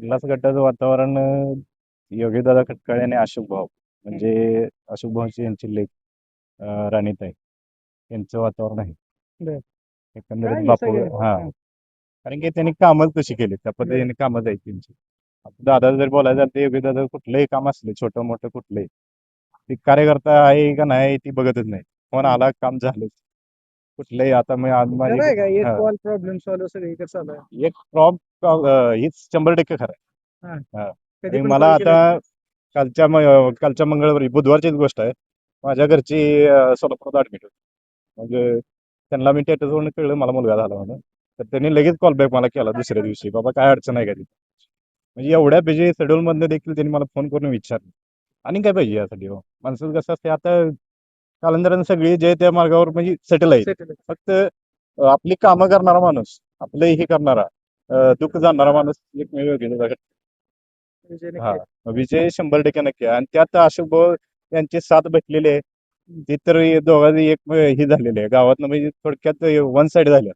उल्हास गटाचं वातावरण योगीदादा खटकाळे आणि अशोक भाऊ म्हणजे अशोक भाऊची यांची लेक राणीताई यांचं वातावरण आहे. बर. एकंदरीत काय हे बापू सगळं हा हा, कारण की त्यांनी कामच तशी केली त्या बर. पद्धतीने कामच आहेत त्यांची. आता दादा जर बोलायचं झालं तर योगीदादा कुठलंही काम असले छोटं मोठं कुठलंही ते कार्यकर्ता आहे का नाही ती बघतच नाही. फोन आला काम झालंच. कुठलंही आता मी आज माझी खरं आहे का एक हा कॉल प्रॉब्लेम सॉल्व्ह सगळीकडे चालू आहे. एक प्रॉब हीच 100% खरं हा, आहे. हा कधी आणि पण मला कॉल केला आता कालच्या मंगळवारी बुधवारचीच गोष्ट आहे. माझ्या घरची सोलापुरात ऍडमिट होती. म्हणजे त्यांना मी स्टेटसवरून कळलं मला मुलगा झाला म्हणून. तर त्यांनी लगेच कॉल बॅक मला केला दुसऱ्या दिवशी, बाबा काय अडचण आहे का तिथे. म्हणजे एवढ्या बिझी शेड्यूलमधनं देखील त्यांनी मला फोन करून विचारलं. आणि काय पाहिजे यासाठी हो, माणसं कसं असते आता कालांतराने सगळी जे त्या मार्गावर म्हणजे सेटल आहे. सेटल फक्त आपली कामं करणारा माणूस, आपलं हे करणारा, दुःख जाणणारा माणूस एकमेव योगेंद्र. विजय हा नक्की. विजय 100% नक्की आहे. आणि त्यात अशोक भाऊ यांची साथ भेटलेली आहे. ती तर दोघांनी एक हे झालेले आहे गावातनं म्हणजे थोडक्यात वन साईड झालं.